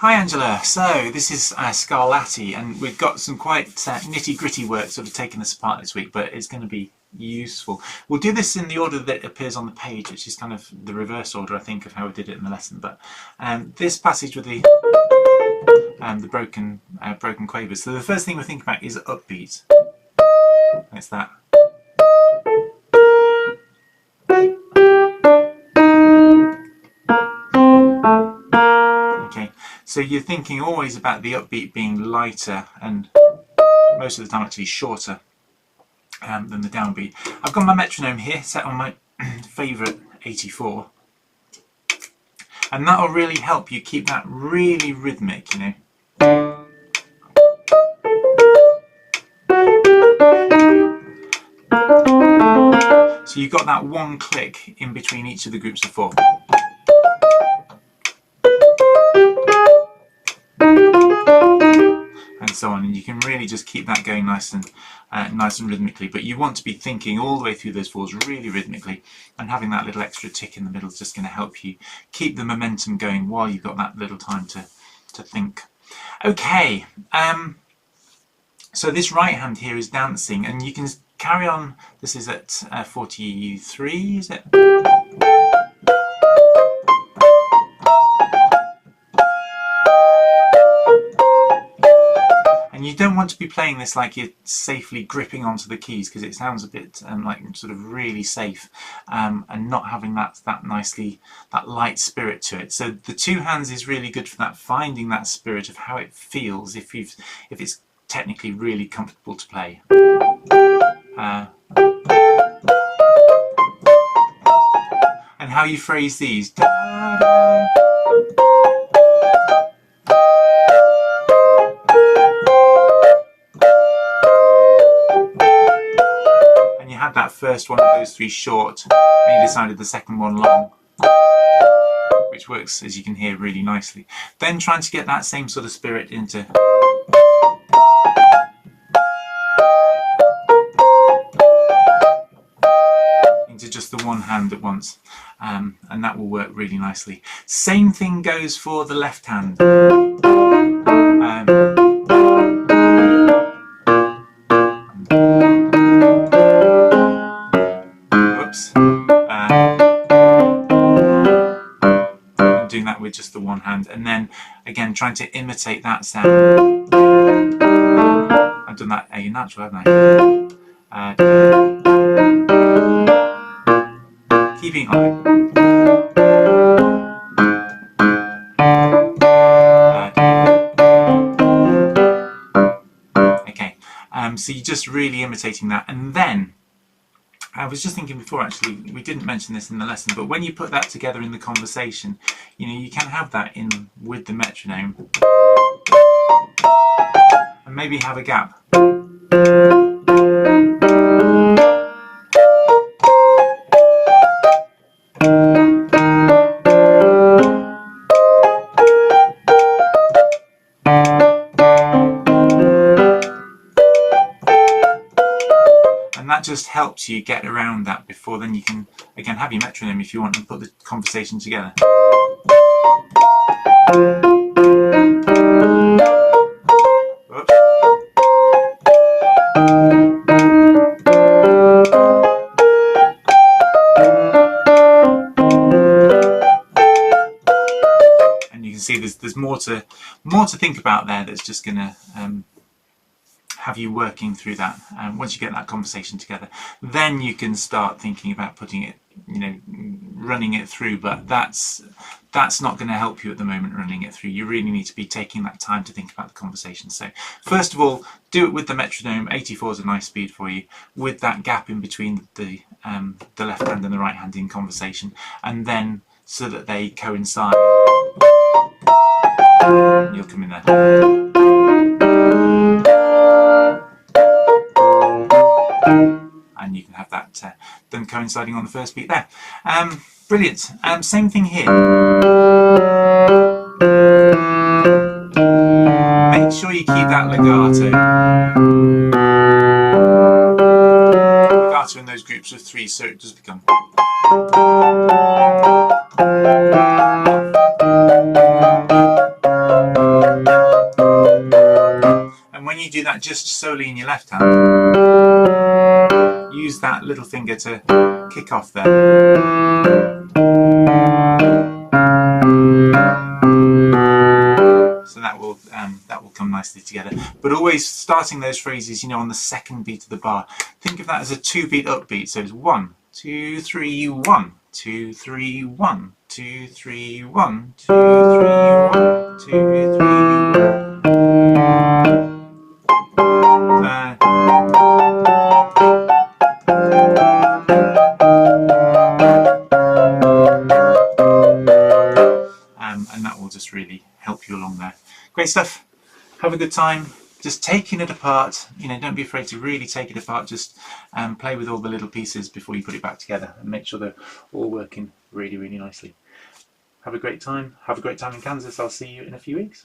Hi Angela, so this is Scarlatti, and we've got some quite nitty-gritty work sort of taking us apart this week, but it's going to be useful. We'll do this in the order that it appears on the page, which is kind of the reverse order, I think, of how we did it in the lesson. But this passage with the broken quavers. So the first thing we're thinking about is upbeat. It's that. Okay, so you're thinking always about the upbeat being lighter and most of the time actually shorter than the downbeat. I've got my metronome here set on my favourite 84, and that'll really help you keep that really rhythmic, you know. So you've got that one click in between each of the groups of four. And so on, and you can really just keep that going nice and rhythmically. But you want to be thinking all the way through those fours really rhythmically, and having that little extra tick in the middle is just going to help you keep the momentum going while you've got that little time to think. Okay, so this right hand here is dancing, and you can carry on. This is at 43, is it? And you don't want to be playing this like you're safely gripping onto the keys, because it sounds a bit like sort of really safe, and not having that light spirit to it. So the two hands is really good for that, finding that spirit of how it feels if it's technically really comfortable to play. And how you phrase these. And you had that first one of those three short, and you decided the second one long, which works, as you can hear, really nicely. Then trying to get that same sort of spirit into just the one hand at once, and that will work really nicely. Same thing goes for the left hand. Whoops. I'm doing that with just the one hand, and then again trying to imitate that sound. I've done that A natural, haven't I? Keeping on. Okay, so you're just really imitating that, and then I was just thinking before, actually, we didn't mention this in the lesson, but when you put that together in the conversation, you know, you can have that in with the metronome, and maybe have a gap. That just helps you get around that before then you can again have your metronome if you want and put the conversation together. Oops. And you can see there's more to think about there. That's just gonna have you working through that. Once you get that conversation together, then you can start thinking about putting it, you know, running it through. But that's not going to help you at the moment, running it through. You really need to be taking that time to think about the conversation. So first of all, do it with the metronome. 84 is a nice speed for you, with that gap in between the left hand and the right hand in conversation, and then so that they coincide, you'll come in there. And you can have that them coinciding on the first beat there. Brilliant. Same thing here. Make sure you keep that legato. Legato in those groups of three, so it does become. you do that just solely in your left hand, use that little finger to kick off there. So that will come nicely together. But always starting those phrases, you know, on the second beat of the bar. Think of that as a 2-beat upbeat. So it's 1, 2, 3, 1, 2, 3, 1, 2, 3, 1, 2, 3, 1, 2, 3, 1. And that will just really help you along there. Great stuff. Have a good time. Just taking it apart. You know, don't be afraid to really take it apart. Just play with all the little pieces before you put it back together and make sure they're all working really, really nicely. Have a great time. Have a great time in Kansas. I'll see you in a few weeks.